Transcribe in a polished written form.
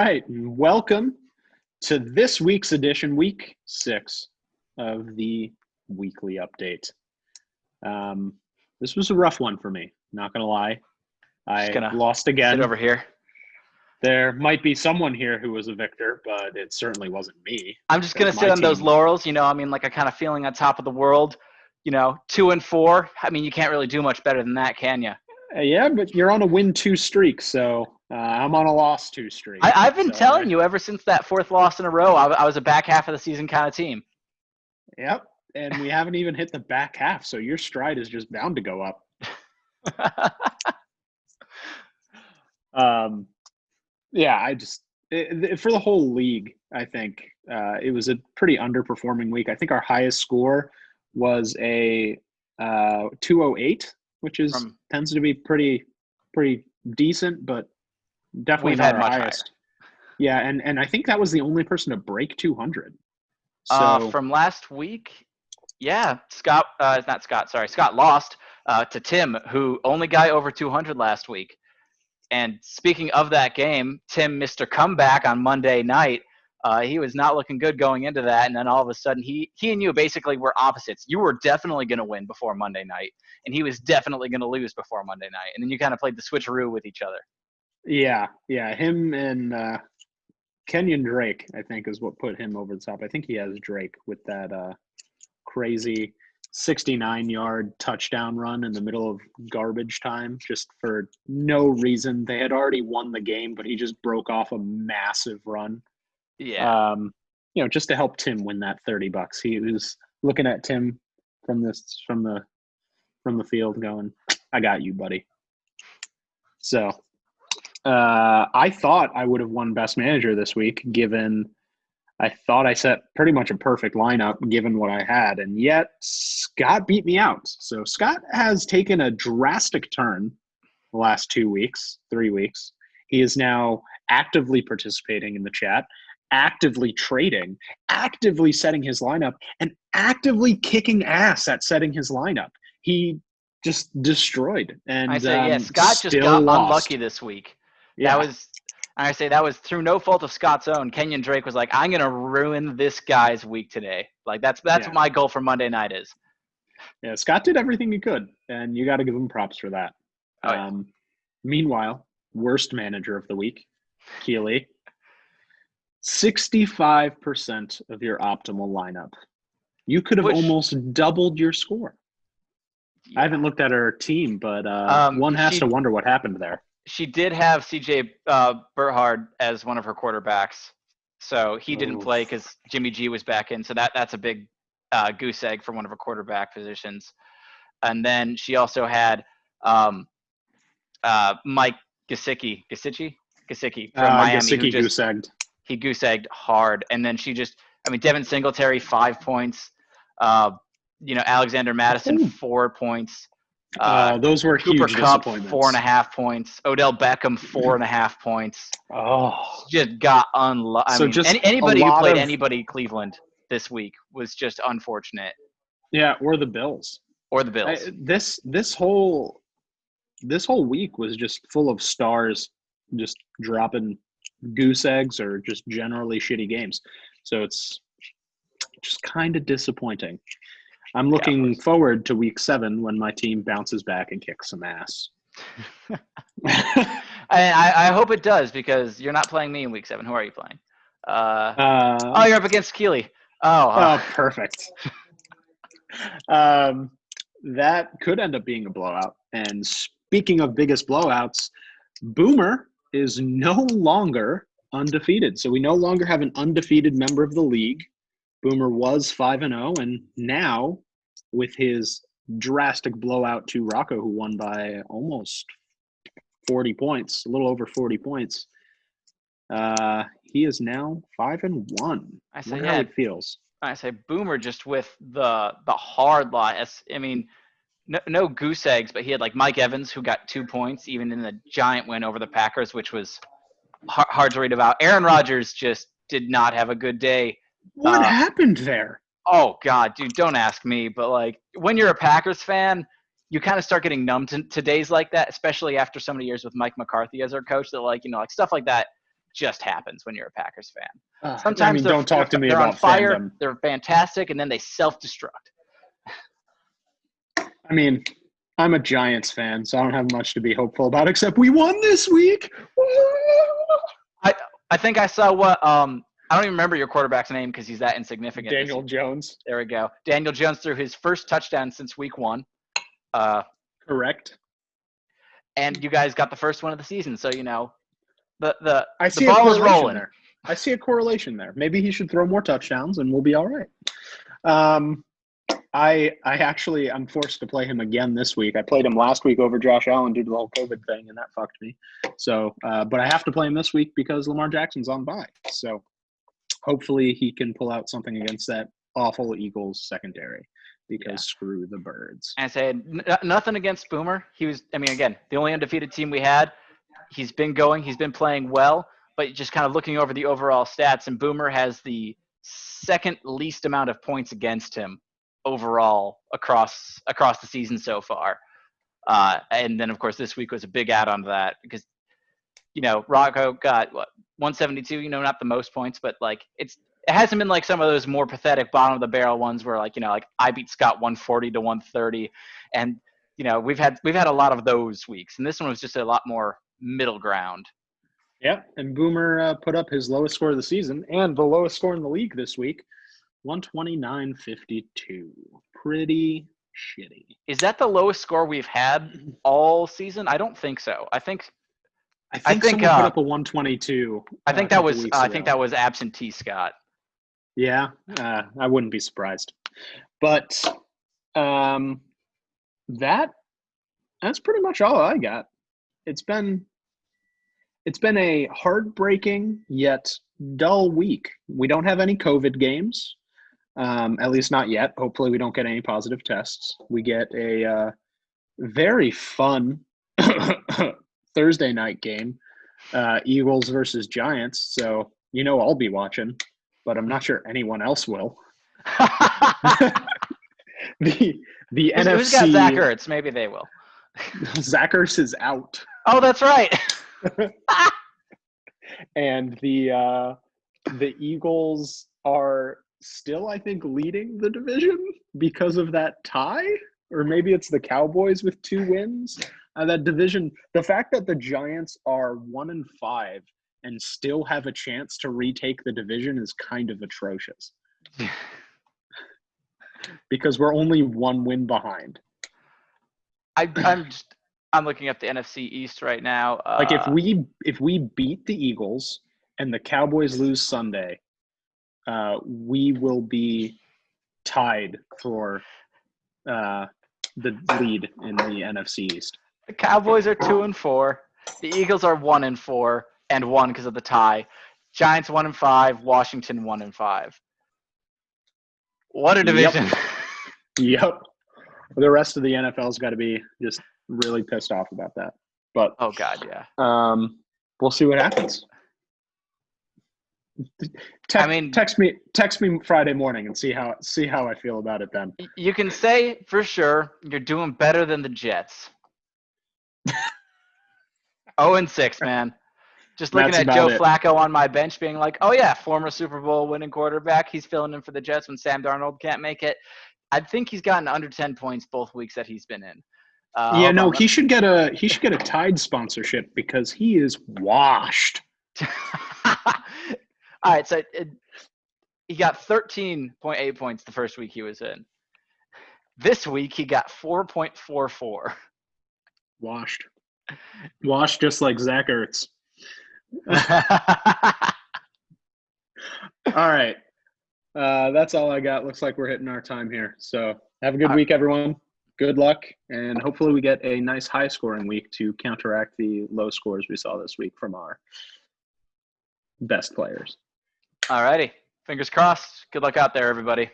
right. Welcome to this week's edition, week 6 of the weekly update. This was a rough one for me, not going to lie. I lost again. Sit over here. There might be someone here who was a victor, but it certainly wasn't me. I'm just going to sit on those laurels, like a kind of feeling on top of the world, 2-4. I mean, you can't really do much better than that, can you? Yeah, but you're on a win 2 streak, so I'm on a loss 2 streak. I've been telling you ever since that 4th loss in a row, I was a back half of the season kind of team. Yep, and we haven't even hit the back half, so your stride is just bound to go up. For the whole league, I think it was a pretty underperforming week. I think our highest score was a 208, which tends to be pretty decent, but definitely not our highest. Higher. Yeah, and I think that was the only person to break 200. So from last week, yeah, Scott lost to Tim, who only got over 200 last week. And speaking of that game, Tim missed a comeback on Monday night. He was not looking good going into that, and then all of a sudden he and you basically were opposites. You were definitely going to win before Monday night, and he was definitely going to lose before Monday night. And then you kind of played the switcheroo with each other. Yeah, him and Kenyon Drake, I think, is what put him over the top. I think he has Drake with that crazy 69-yard touchdown run in the middle of garbage time just for no reason. They had already won the game, but he just broke off a massive run. Yeah. Just to help Tim win that $30. He was looking at Tim from the field going, "I got you, buddy." So I thought I would have won Best Manager this week, given I thought I set pretty much a perfect lineup given what I had, and yet Scott beat me out. So Scott has taken a drastic turn the last 3 weeks. He is now actively participating in the chat, actively trading, actively setting his lineup, and actively kicking ass at setting his lineup. He just destroyed. And I say, Scott just got unlucky this week. Yeah. That was through no fault of Scott's own. Kenyon Drake was like, "I'm going to ruin this guy's week today." Like that's what my goal for Monday night is. Yeah, Scott did everything he could, and you got to give him props for that. Oh, yeah. Meanwhile, worst manager of the week, Keely, 65% of your optimal lineup. You could have almost doubled your score. Yeah. I haven't looked at her team, but one has to wonder what happened there. She did have CJ Berhard as one of her quarterbacks, so he didn't play because Jimmy G was back in. So that's a big goose egg for one of her quarterback positions. And then she also had Mike Gesicki from Miami. Gesicki goose-egged. He goose-egged hard. And then Devin Singletary, 5 points. Alexander Madison, 4 points. Those were Cooper huge Kupp, disappointments. 4.5 points. Odell Beckham, 4.5 points. Just got unlucky. Anybody who played anybody Cleveland this week was just unfortunate. Yeah, or the Bills. This whole week was just full of stars just dropping goose eggs or just generally shitty games. So it's just kind of disappointing. I'm looking forward to week 7 when my team bounces back and kicks some ass. I hope it does, because you're not playing me in week 7. Who are you playing? You're up against Keely. Perfect. That could end up being a blowout. And speaking of biggest blowouts, Boomer is no longer undefeated. So we no longer have an undefeated member of the league. Boomer was 5-0, and now with his drastic blowout to Rocco, who won by almost 40 points, a little over 40 points, he is now 5-1. I say, how it feels. I say Boomer just with the hard loss. I mean, no goose eggs, but he had like Mike Evans, who got 2 points, even in the giant win over the Packers, which was hard to read about. Aaron Rodgers just did not have a good day. What happened there? Oh, God, dude, don't ask me. But, like, when you're a Packers fan, you kind of start getting numb to days like that, especially after so many years with Mike McCarthy as our coach, that, like, like stuff like that just happens when you're a Packers fan. I Sometimes mean, don't talk to me they're on about fire, fandom. they're fantastic, and then they self-destruct. I mean, I'm a Giants fan, so I don't have much to be hopeful about, except we won this week. I think I saw what I don't even remember your quarterback's name because he's that insignificant. Daniel Jones. There we go. Daniel Jones threw his first touchdown since week 1. Correct. And you guys got the first one of the season, so the the ball is rolling. There. I see a correlation there. Maybe he should throw more touchdowns, and we'll be all right. I'm forced to play him again this week. I played him last week over Josh Allen due to the whole COVID thing, and that fucked me. So, but I have to play him this week because Lamar Jackson's on bye. So, hopefully he can pull out something against that awful Eagles secondary because screw the birds. And I said nothing against Boomer. Again, the only undefeated team we had. He's been playing well, but just kind of looking over the overall stats, and Boomer has the second least amount of points against him overall across the season so far. And then, of course, this week was a big add-on to that because, Rocco got, 172, not the most points, but, it hasn't been like some of those more pathetic bottom-of-the-barrel ones where, I beat Scott 140 to 130. And, we've had a lot of those weeks. And this one was just a lot more middle ground. Yep, and Boomer put up his lowest score of the season and the lowest score in the league this week, 129.52. Pretty shitty. Is that the lowest score we've had all season? I don't think so. I think someone put up a 122. I think that was absentee Scott. Yeah, I wouldn't be surprised. But that's pretty much all I got. It's been a heartbreaking yet dull week. We don't have any COVID games, at least not yet. Hopefully we don't get any positive tests. We get a very fun Thursday night game, Eagles versus Giants. So, I'll be watching, but I'm not sure anyone else will. The NFC. Who's got Zach Ertz? Maybe they will. Zach Ertz is out. Oh, that's right. And the Eagles are still, I think, leading the division because of that tie, or maybe it's the Cowboys with 2 wins. That division, the fact that the Giants are 1-5 and still have a chance to retake the division is kind of atrocious. Because we're only 1 win behind. I'm looking up the NFC East right now. If we beat the Eagles and the Cowboys lose Sunday, we will be tied for the lead in the NFC East. The Cowboys are 2-4. The Eagles are 1-4 and 1 because of the tie. Giants 1-5. Washington 1-5. What a division! Yep. The rest of the NFL's got to be just really pissed off about that. But oh god, yeah. We'll see what happens. Text me Friday morning and see how I feel about it then. You can say for sure you're doing better than the Jets. 0-6, man. Just looking at Joe Flacco on my bench being like, oh yeah, former Super Bowl winning quarterback. He's filling in for the Jets when Sam Darnold can't make it. I think he's gotten under 10 points both weeks that he's been in. He should get a Tide sponsorship because he is washed. All right, so he got 13.8 points the first week he was in. This week he got 4.44. Washed just like Zach Ertz. All right. That's all I got. Looks like we're hitting our time here. So have a good week, everyone. Good luck, and hopefully we get a nice high-scoring week to counteract the low scores we saw this week from our best players. All righty. Fingers crossed. Good luck out there, everybody.